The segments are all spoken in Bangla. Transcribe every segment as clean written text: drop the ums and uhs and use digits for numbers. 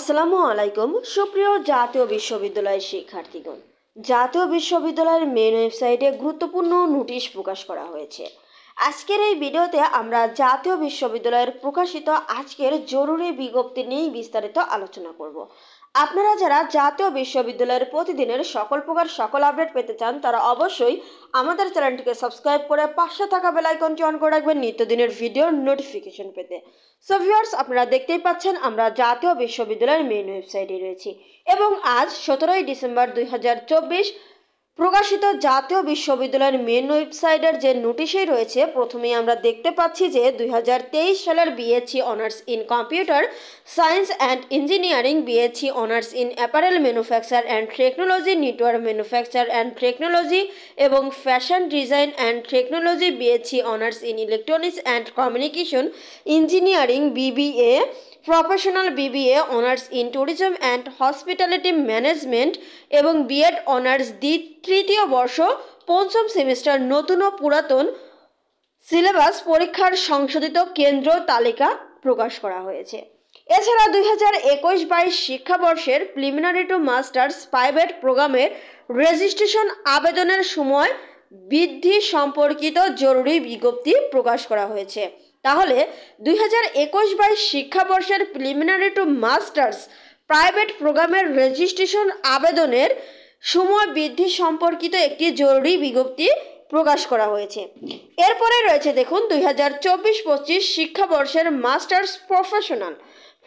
আসসালামু আলাইকুম সুপ্রিয় জাতীয় বিশ্ববিদ্যালয়ের শিক্ষার্থীগণ। জাতীয় বিশ্ববিদ্যালয়ের মেন ওয়েবসাইটে গুরুত্বপূর্ণ নোটিশ প্রকাশ করা হয়েছে। আজকের এই ভিডিওতে আমরা জাতীয় বিশ্ববিদ্যালয়ের প্রকাশিত আজকের জরুরি বিজ্ঞপ্তি নিয়ে বিস্তারিত আলোচনা করব। আপনারা যারা জাতীয় বিশ্ববিদ্যালয়ের প্রতিদিনের সকল আপডেট পেতে চান তারা অবশ্যই আমাদের চ্যানেলটিকে সাবস্ক্রাইব করে পাশে থাকা বেল আইকনটি অন করে রাখবেন নিত্যদিনের ভিডিওর নোটিফিকেশন পেতে। সো ভিউয়ার্স, আপনারা দেখতেই পাচ্ছেন আমরা জাতীয় বিশ্ববিদ্যালয়ের মেইন ওয়েবসাইটে রয়েছি এবং আজ 17 ডিসেম্বর 2024 প্রকাশিত জাতীয় বিশ্ববিদ্যালয়ের মেন ওয়েবসাইটের যে নোটিশে রয়েছে, প্রথমেই আমরা দেখতে পাচ্ছি যে 2023 সালের BSc honours in computer science and engineering, BSc honours in apparel manufacture and technology, network manufacture and technology এবং fashion design and technology, BSc honours in electronics and communication engineering, BBA professional, BBA honours in tourism and hospitality management এবং বিএড অনার্স তৃতীয় বর্ষ পঞ্চম সেমিস্টার নতুন ও পুরাতন সিলেবাস পরীক্ষার সংশোধিত কেন্দ্র তালিকা প্রকাশ করা হয়েছে। এছাড়া 2021-22 শিক্ষাবর্ষের প্রিলিমিনারি টু মাস্টার্স প্রাইভেট প্রোগ্রামের রেজিস্ট্রেশন আবেদনের সময় বৃদ্ধি সম্পর্কিত জরুরি বিজ্ঞপ্তি প্রকাশ করা হয়েছে। তাহলে 2021-22 শিক্ষাবর্ষের প্রিলিমিনারি টু মাস্টার্স প্রাইভেট প্রোগ্রামের রেজিস্ট্রেশন আবেদনের সময় বৃদ্ধি সম্পর্কিত একটি জরুরি বিজ্ঞপ্তি প্রকাশ করা হয়েছে। এরপরে রয়েছে দেখুন 2024-25 শিক্ষাবর্ষের মাস্টার্স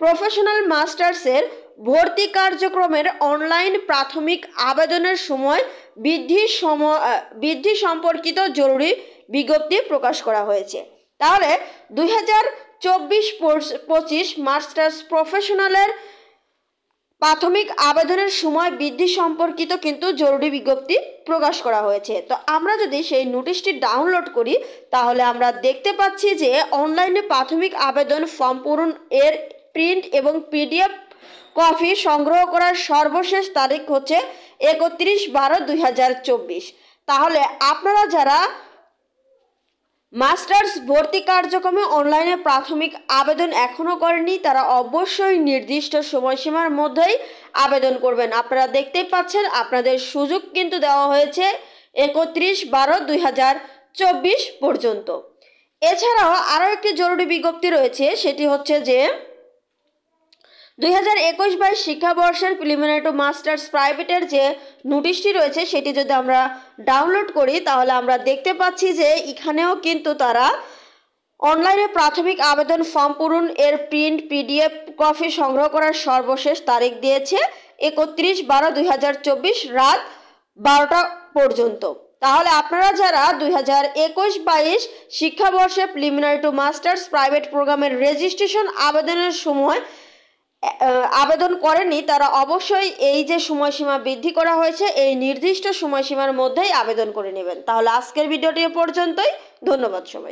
প্রফেশনাল মাস্টার্সের ভর্তি কার্যক্রমের অনলাইন প্রাথমিক আবেদনের সময় বৃদ্ধি সম্পর্কিত জরুরি বিজ্ঞপ্তি প্রকাশ করা হয়েছে। তাহলে 2024-25 মাস্টার্স প্রফেশনালের প্রাথমিক আবেদনের সময় বৃদ্ধি সম্পর্কিত কিন্তু জরুরি বিজ্ঞপ্তি প্রকাশ করা হয়েছে। তো আমরা যদি সেই নোটিশটি ডাউনলোড করি তাহলে আমরা দেখতে পাচ্ছি যে অনলাইনে প্রাথমিক আবেদন ফর্ম পূরণ এর প্রিন্ট এবং পিডিএফ কপি সংগ্রহ করার সর্বশেষ তারিখ হচ্ছে 31/12/2024। তাহলে আপনারা যারা মাস্টার্স ভর্তি কার্যক্রমে অনলাইনে প্রাথমিক আবেদন এখনও করেনি তারা অবশ্যই নির্দিষ্ট সময়সীমার মধ্যেই আবেদন করবেন। আপনারা দেখতেই পাচ্ছেন আপনাদের সুযোগ কিন্তু দেওয়া হয়েছে 31/12/2024 পর্যন্ত। এছাড়াও আরও একটি জরুরি বিজ্ঞপ্তি রয়েছে, সেটি হচ্ছে যে 2021-22 শিক্ষাবর্ষের প্রিলিমিনারি টু মাস্টার্স প্রাইভেটের যে নোটিশটি রয়েছে সেটি যদি আমরা ডাউনলোড করি তাহলে আমরা দেখতে পাচ্ছি যে এখানেও কিন্তু তারা অনলাইনে প্রাথমিক আবেদন ফর্ম পূরণ এর প্রিন্ট পিডিএফ কপি সংগ্রহ করার সর্বশেষ তারিখ দিয়েছে 31/12/2024 রাত 12টা পর্যন্ত। তাহলে আপনারা যারা 2021-22 শিক্ষাবর্ষে প্রিলিমিনারি টু মাস্টার্স প্রাইভেট প্রোগ্রামের রেজিস্ট্রেশন আবেদনের সময় আবেদন করেনি তারা অবশ্যই এই যে সময়সীমা বৃদ্ধি করা হয়েছে এই নির্দিষ্ট সময়সীমার মধ্যেই আবেদন করে নেবেন। তাহলে আজকের ভিডিওটি এ পর্যন্তই। ধন্যবাদ সবাই।